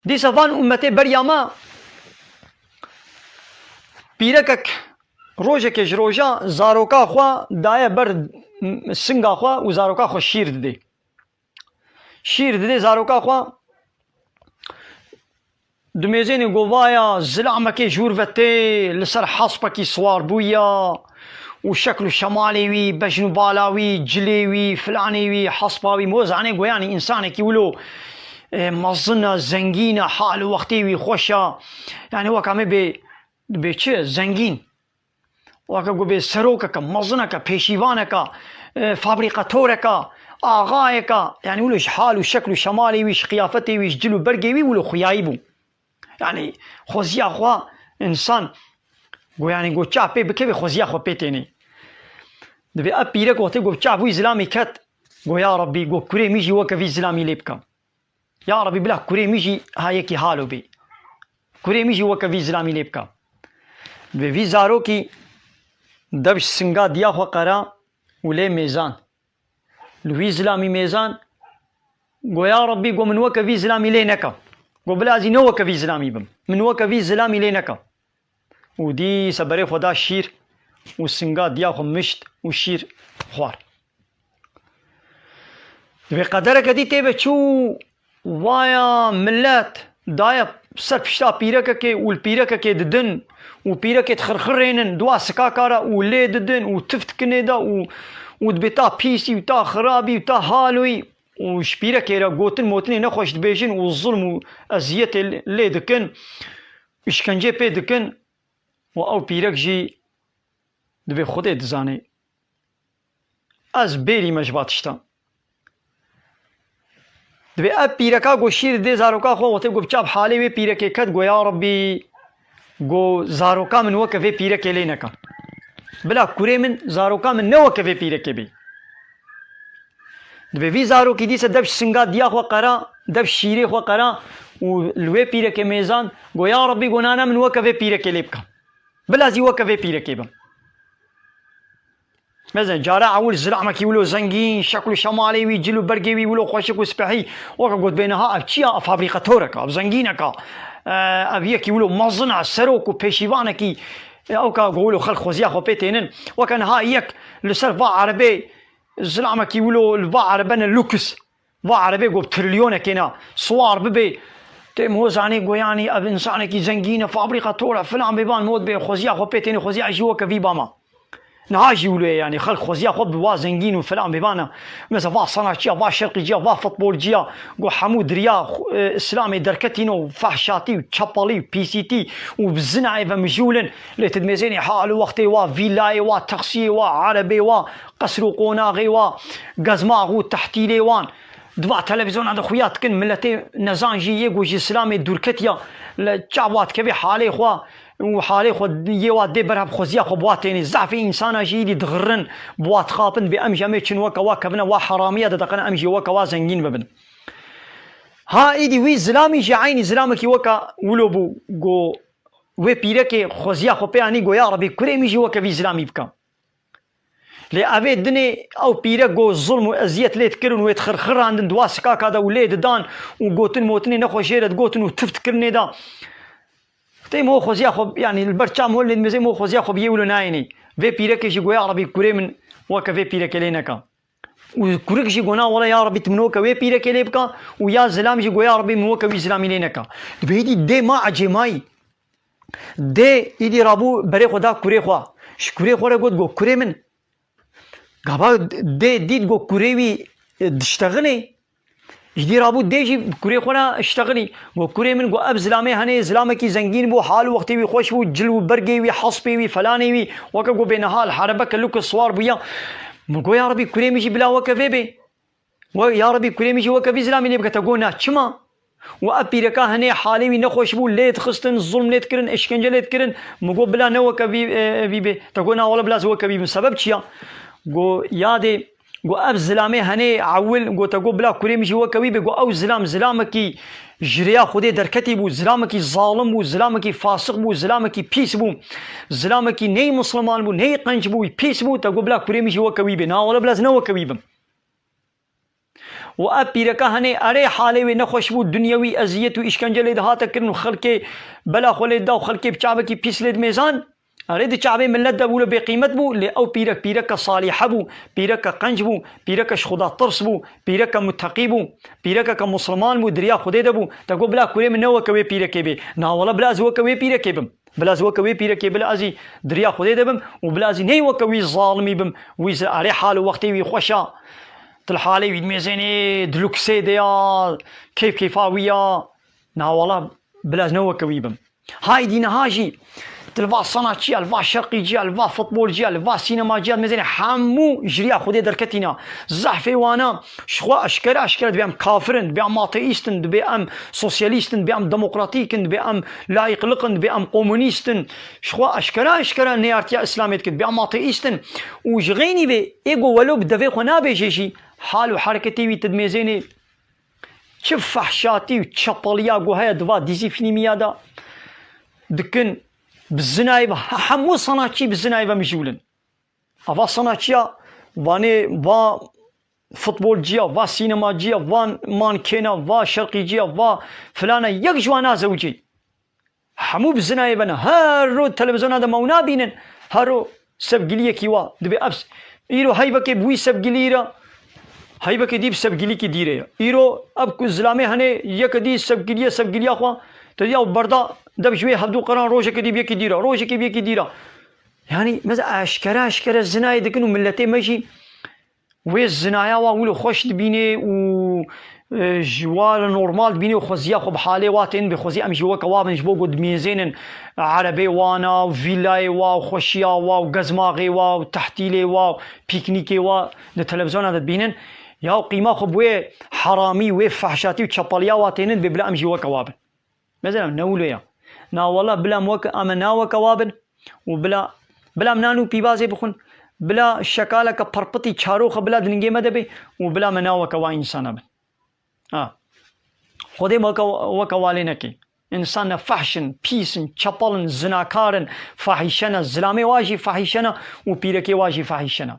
دیسا وان امتی بریاما پیرکک روژه روژا زاروکا خوا دایه بر سنگا خوا و زاروکا خوا شیر دده زاروکا خوا دمیزین گوایا زلامکی جور وته لسر حصبکی سوار بویا و شكل شمالي بجنو بالاوي جليوي فلانيوي حصباوي موزعني قوياني إنساني كيولو مظنة زنجينة حال وقتيوي خوشة يعني وكا مي بيشي زنجين وكا قو بي سروكا مظنة بيشيوانكا فابريقاتوركا آغايكا يعني ولو حال وشكل شمالي ويش قيافتي ويش جلو برقيوي ولو خيايبو يعني خوزيا خوا إنسان گو یعنی گو چا پی بکه خوزیا خو پیتینی دبی اب پیره گوته گو چا بو اسلامی کت گو یا ربی گو کری میجی وک فی اسلامی لیبکا یا ربی بلا کری میجی های کی حالو بی کری میجی وک فی اسلامی لیبکا دبی وی زارو کی دبش سنگا دیا خو قرا ولی میزان لوی اسلامی میزان گو یا ربی گو من وک فی اسلامی لینکا گو بلا زی نو وک فی اسلامی بم من وک فی اسلامی لینکا ودي سبري خدا شير والسنقات دياخو مشت والشير خوار بقدرك دي تيبه شو وايا ملات دايا سر بشتا بيركك والبيركك ددن وبيركك تخرخرينن دوا سكاكارا ولي ددن وتفت كنيدا ودبتا بيسي وتا خرابي وتا هالوي وشبيرك يرا قوتن موتني نخوش دبيجن والظلم وأزيت اللي دكن اشكنجي بي دكن و او پیرک جی دبی خودت دزانی از بیری مجباتشتا دبی اب پیرکا گو شیر دی زاروکا خو وته گو چاب حالی وی پیرک کد گو یا ربی گو زاروکا من وک وی پیرک لینکا بلا کوری من زاروکا من نو وک وی پیرک بی دبی وی زارو کی دی دبش سنگا دیا خو قرا دبش شیری خو قرا و لوی پیرک میزان گو یا ربی گو نانا من وک وی پیرک لیبکا بلا زي وكا في بيركيبا مثلا جارا عول زرعما كيولو زنجين شكلو شمالي ويجلو برقي ويولو خوشك وسبحي وكا قلت بينها ابتشيا فابريقاتورك اب زنجينك ابيا كيولو مظنع سروك وبيشيفانكي اوكا قولو خلق خوزيا خو بيتينن وكان ها يك لسر فا عربي زرعما كيولو الفا عربان اللوكس فا عربي قلت تريليونك هنا صوار ببي موزعني قوياني اب انسانه كي زنجينه فابريقاتورا فلان بيبان مود بي خوزيا خو بيتيني خوزيا جوا كفي باما نهاجي ولا يعني خلق خوزيا خو بوا زنجين وفلان بيبانا مثلا فا صناعيه فا شرقي جيا فا فوتبول جيا قو حمود ريا اسلامي دركتينو فحشاتي وتشابالي بي سي تي وبزنعي فمجولن لتدميزيني حال وقتي وا فيلاي وا تقسي وا عربي وا قصر قوناغي وا غزماغو تحتي ليوان دبا تلفزيون عند خويات كن ملتي نزانجي يقوجي اسلامي دوركتيا لجابات كبي حالي خوا وحالي خو يوات دي برهب خوزيا خو بواتيني زعفي انسان جيدي دغرن بوات خاطن بامجا ميتشن وكا واكبنا وا حراميه دقنا امجي وكا وا زنجين ببن ها ايدي وي زلامي جي عيني زلامك وكا ولوبو جو وي بيركي خوزيا خو بياني جو يا ربي كريمي جي وكا في زلامي بكا لأبي دني أو بيرك جو الظلم وأزيت ليت كرن ويتخرخر عند دواسكا كذا وليد دان وقوتن موتني نخو شيرت قوتن وتفتكرني دا تي مو خوزيا خو يعني البرشام هو اللي مزي مو خوزيا خو بيقولوا نايني في بيرك يجي جو يا ربي كوري من وكا في بيرك لينكا وكورك يجي جونا ولا يا ربي تمنوكا في بيرك ليبكا ويا زلام يجي جو يا ربي منوكا في زلامي لينكا بيدي دي ما عجماي دي يدي رابو بري خدا كوري خوا شكوري خورا قد جو كوري من قابا دي ديد جو كوريوي تشتغلي جدي رابو ديجي كوري خونا اشتغلي جو كوري من جو اب زلامي هني زلامي كي زنجين بو حال وقتي وي خوش بو جلو برقي وي حصبي وي فلاني وي وكا جو بينها الحربك لوك الصوار بيا مقو يا ربي كوري ميجي بلا وكفي بي ويا ربي كوري ميجي وكفي زلامي اللي بكتقونا تشما وابي ركا هني حالي وي نخوش بو ليت خستن الظلم ليت كرن اشكنجه ليت كرن مقو بلا نو كفي بي تقونا ولا بلا زو كفي من سبب تشيا جو يادي جو اب زلامي هني عول جو تقول بلا كوري مشي وكوي بي جو او زلامكي جريا خودي دركتي بو زلامكي ظالم بو زلامكي فاسق بو زلامكي بيس بو زلامكي ني مسلمان بو ني قنج بو بيس بو تقول بلا كوري مشي وكوي بي نا ولا بلا نو وكوي بم و أبيرك هني أري حالي ونخش بو دنيوي أزية وإشكنجة ليد هاتا كرن خلقي بلا خليد دا وخلقي بشعبكي بيس ليد ميزان أريد شعبي ملت دا بولا بقيمت بو لأو بيرك صالح بو بيرك قنج بو بيرك شخدا طرس بو بيرك متقي بو بيرك كمسلمان بو دريا خديد بو تقول بلا كوري من نوى كوي بيرك بي نا والله بلا زوى كوي بيرك بم بلا زوى كوي بيرك بلا أزي دريا خديد بم وبلا أزي نيوى كوي ظالمي بم ويز أري حال وقتي ويخوشا تلحالي ويد ميزاني دلوكسي ديال كيف ويا نا والله بلا نوى كوي بم هاي دينا هاجي الفا صناعتي الفا شرقي جي الفا فوتبول جي الفا سينما جي مزيان حمو جريا خدي دركتنا زحفي وانا شخوا اشكال بيام كافرن بيام ماطيستن بيام سوسياليستن بيام ديمقراطيكن بيام لايقلقن بيام كومونيستن شخوا اشكال نيارتيا اسلاميت كد بيام ماطيستن وجغيني بي ايغو ولو بدفي خنا بيجي حال وحركتي وتدميزيني شوف فحشاتي وتشاباليا وهي دفا ديزي فيني ميادا دكن بالزنايبة حمو صناعتي بالزنايبة مجولن أفا صناعتيا واني فا فوتبول جيا فا سينما جيا فا مانكينا فا شرقي جيا فا فلانا يك جوانا زوجي حمو بالزنايبة هارو التلفزيون هذا مونا بينن هارو سبقلية كيوا دبي أبس إيرو هايبك بوي سبقليرا هايبك ديب سبقلي كي ديريا إيرو أبكو الزلامي هني يك دي سبقلية أخوا تديا بردا دب شوي هبدو قران روجه كدي بيكي ديرا روجه كي بيكي ديرا يعني مثلا اشكرا الزناي دكنو ملتي ماشي وي الزنايا واولو خوش دبيني و جوال نورمال دبيني وخزيا خو بحالي واتين بخزي ام جوا كوابن جبو قد ميزين عربي وانا وفيلاي واو خوشيا واو غزماغي واو تحتيلي واو بيكنيكي واو التلفزيون هذا دبينن يا قيمه خو بوي حرامي وي فحشاتي وتشاباليا واتين ببلا ام جوا كوابن مثلا نوليا نا والله بلا موك امنا وكوابن وبلا منانو بيبازي بخون بلا شكاله كبربتي چارو بلا دنگي مدبي وبلا منا وكوا انسان بن خودي وكوالينا كي انسان فحشن بيسن چپلن زناكارن فاحشنا زلامي واجي فاحشنا وبيركي واجي فاحشنا